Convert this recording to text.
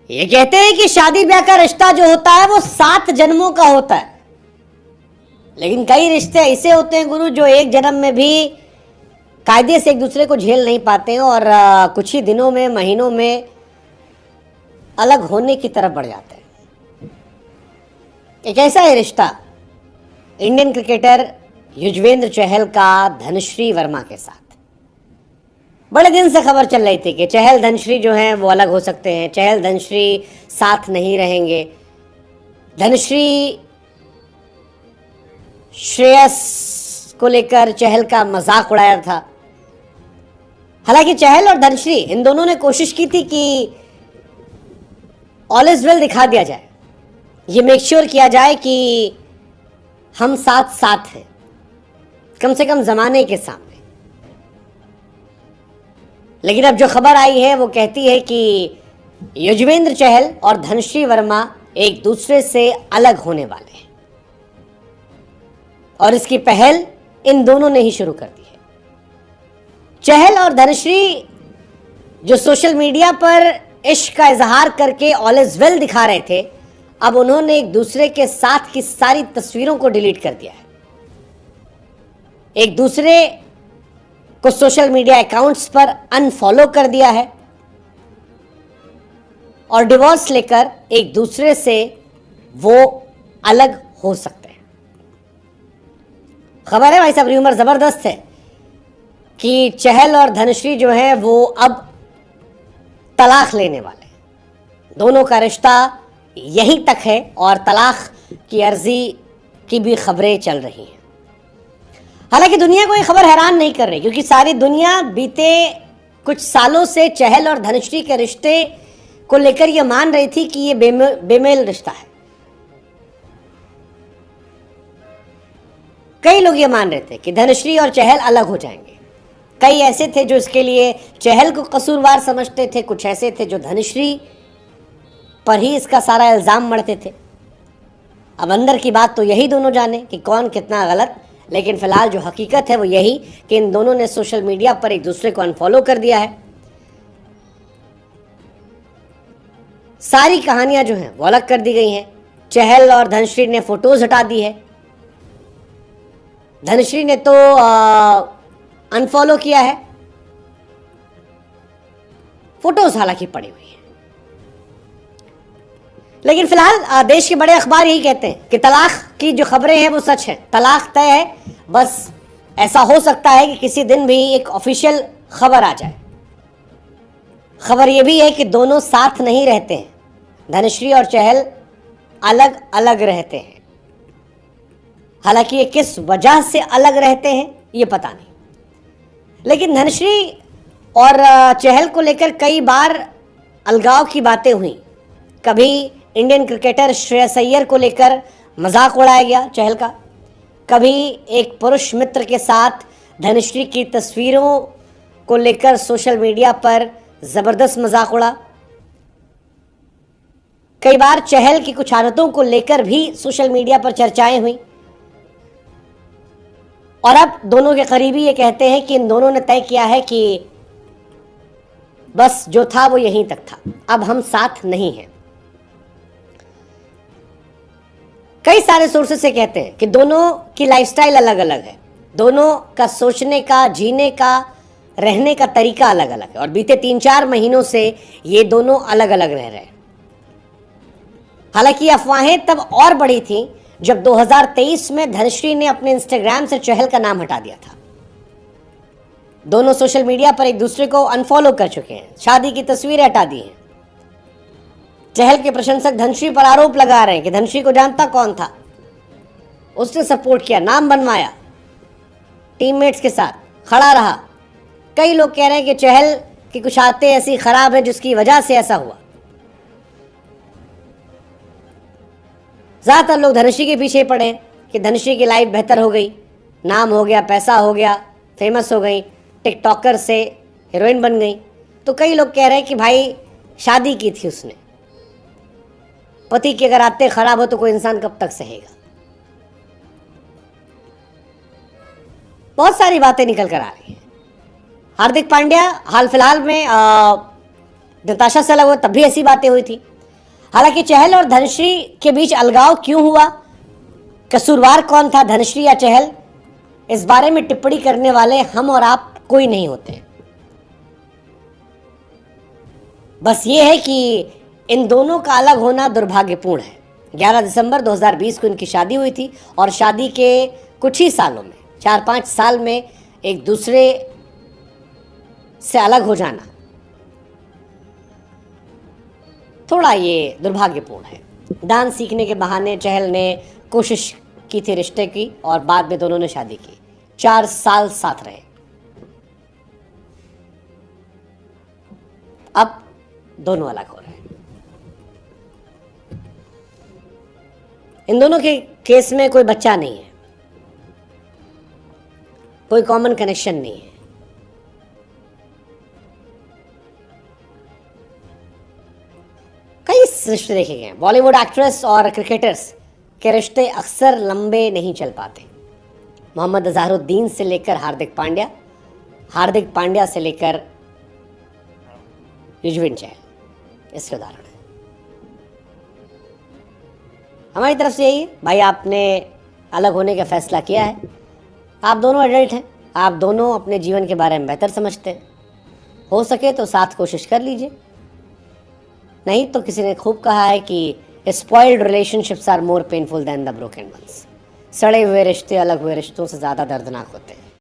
ये कहते हैं कि शादी ब्याह का रिश्ता जो होता है वो 7 जन्मों का होता है, लेकिन कई रिश्ते ऐसे होते हैं गुरु जो एक जन्म में भी कायदे से एक दूसरे को झेल नहीं पाते हैं और कुछ ही दिनों में, महीनों में अलग होने की तरफ बढ़ जाते हैं। एक ऐसा है रिश्ता इंडियन क्रिकेटर युजवेंद्र चहल का धनश्री वर्मा के साथ। बड़े दिन से खबर चल रही थी कि चहल धनश्री जो हैं वो अलग हो सकते हैं, चहल धनश्री साथ नहीं रहेंगे। धनश्री श्रेयस को लेकर चहल का मजाक उड़ाया था। हालांकि चहल और धनश्री इन दोनों ने कोशिश की थी कि ऑल इज वेल दिखा दिया जाए, ये मेक श्योर किया जाए कि हम साथ साथ हैं, कम से कम जमाने के सामने। लेकिन अब जो खबर आई है वो कहती है कि युजवेंद्र चहल और धनश्री वर्मा एक दूसरे से अलग होने वाले हैं और इसकी पहल इन दोनों ने ही शुरू कर दी है। चहल और धनश्री जो सोशल मीडिया पर इश्क का इजहार करके ऑल इज वेल दिखा रहे थे, अब उन्होंने एक दूसरे के साथ की सारी तस्वीरों को डिलीट कर दिया है। एक दूसरे को सोशल मीडिया अकाउंट्स पर अनफॉलो कर दिया है और डिवोर्स लेकर एक दूसरे से वो अलग हो सकते हैं। खबर है भाई साहब, र्यूमर जबरदस्त है कि चहल और धनश्री जो है वो अब तलाक लेने वाले हैं। दोनों का रिश्ता यहीं तक है और तलाक की अर्जी की भी खबरें चल रही हैं। हालांकि दुनिया को ये खबर हैरान नहीं कर रही, क्योंकि सारी दुनिया बीते कुछ सालों से चहल और धनश्री के रिश्ते को लेकर यह मान रही थी कि ये बेमेल रिश्ता है। कई लोग ये मान रहे थे कि धनश्री और चहल अलग हो जाएंगे। कई ऐसे थे जो इसके लिए चहल को कसूरवार समझते थे, कुछ ऐसे थे जो धनश्री पर ही इसका सारा इल्जाम मढ़ते थे। अब अंदर की बात तो यही दोनों जाने कि कौन कितना गलत, लेकिन फिलहाल जो हकीकत है वो यही कि इन दोनों ने सोशल मीडिया पर एक दूसरे को अनफॉलो कर दिया है। सारी कहानियां जो हैं वो अलग कर दी गई हैं। चहल और धनश्री ने फोटोज हटा दी है। धनश्री ने तो अनफॉलो किया है, फोटोज हालांकि पड़ी हुई है। लेकिन फिलहाल देश के बड़े अखबार यही कहते हैं कि तलाक की जो खबरें हैं वो सच है, तलाक तय है। बस ऐसा हो सकता है कि किसी दिन भी एक ऑफिशियल खबर आ जाए। खबर यह भी है कि दोनों साथ नहीं रहते हैं, धनश्री और चहल अलग अलग रहते हैं। हालांकि ये किस वजह से अलग रहते हैं ये पता नहीं, लेकिन धनश्री और चहल को लेकर कई बार अलगाव की बातें हुई। कभी इंडियन क्रिकेटर श्रेयस अय्यर को लेकर मजाक उड़ाया गया चहल का, कभी एक पुरुष मित्र के साथ धनश्री की तस्वीरों को लेकर सोशल मीडिया पर जबरदस्त मजाक उड़ा। कई बार चहल की कुछ आदतों को लेकर भी सोशल मीडिया पर चर्चाएं हुई और अब दोनों के करीबी ये कहते हैं कि इन दोनों ने तय किया है कि बस जो था वो यहीं तक था, अब हम साथ नहीं हैं। कई सारे सोर्सेस से कहते हैं कि दोनों की लाइफस्टाइल अलग अलग है, दोनों का सोचने का, जीने का, रहने का तरीका अलग अलग है और बीते 3-4 महीनों से ये दोनों अलग अलग रह रहे हैं। हालांकि अफवाहें तब और बढ़ी थी जब 2023 में धनश्री ने अपने इंस्टाग्राम से चहल का नाम हटा दिया था। दोनों सोशल मीडिया पर एक दूसरे को अनफॉलो कर चुके हैं, शादी की तस्वीरें हटा दी हैं। चहल के प्रशंसक धनश्री पर आरोप लगा रहे हैं कि धनश्री को जानता कौन था, उसने सपोर्ट किया, नाम बनवाया, टीममेट्स के साथ खड़ा रहा। कई लोग कह रहे हैं कि चहल की कुछ आदतें ऐसी खराब है जिसकी वजह से ऐसा हुआ। ज्यादातर लोग धनश्री के पीछे पड़े कि धनश्री की लाइफ बेहतर हो गई, नाम हो गया, पैसा हो गया, फेमस हो गई, टिकटॉकर से हीरोइन बन गई। तो कई लोग कह रहे हैं कि भाई शादी की थी उसने, पति की अगर आदतें खराब हो तो कोई इंसान कब तक सहेगा। बहुत सारी बातें निकल कर आ रही हैं। हार्दिक पांड्या हाल फिलहाल में नताशा से अलग हुए, तब भी ऐसी बातें हुई थी। हालांकि चहल और धनश्री के बीच अलगाव क्यों हुआ, कसूरवार कौन था, धनश्री या चहल, इस बारे में टिप्पणी करने वाले हम और आप कोई नहीं होते। बस ये है कि इन दोनों का अलग होना दुर्भाग्यपूर्ण है। 11 दिसंबर 2020 को इनकी शादी हुई थी और शादी के कुछ ही सालों में, 4-5 साल में एक दूसरे से अलग हो जाना थोड़ा ये दुर्भाग्यपूर्ण है। डांस सीखने के बहाने चहल ने कोशिश की थी रिश्ते की और बाद में दोनों ने शादी की। 4 साल साथ रहे। अब दोनों अलग हो रहे हैं। इन दोनों के केस में कोई बच्चा नहीं है, कोई कॉमन कनेक्शन नहीं है। कई रिश्ते देखे गए। बॉलीवुड एक्ट्रेस और क्रिकेटर्स के रिश्ते अक्सर लंबे नहीं चल पाते। मोहम्मद अजहरुद्दीन से लेकर हार्दिक पांड्या, हार्दिक पांड्या से लेकर युजवेंद्र चहल इसके उदाहरण है। हमारी तरफ से यही है भाई, आपने अलग होने का फैसला किया है। आप दोनों एडल्ट हैं, आप दोनों अपने जीवन के बारे में बेहतर समझते हैं। हो सके तो साथ कोशिश कर लीजिए, नहीं तो किसी ने खूब कहा है कि spoiled relationships are more painful than the broken ones. सड़े हुए रिश्ते अलग हुए रिश्तों से ज़्यादा दर्दनाक होते हैं।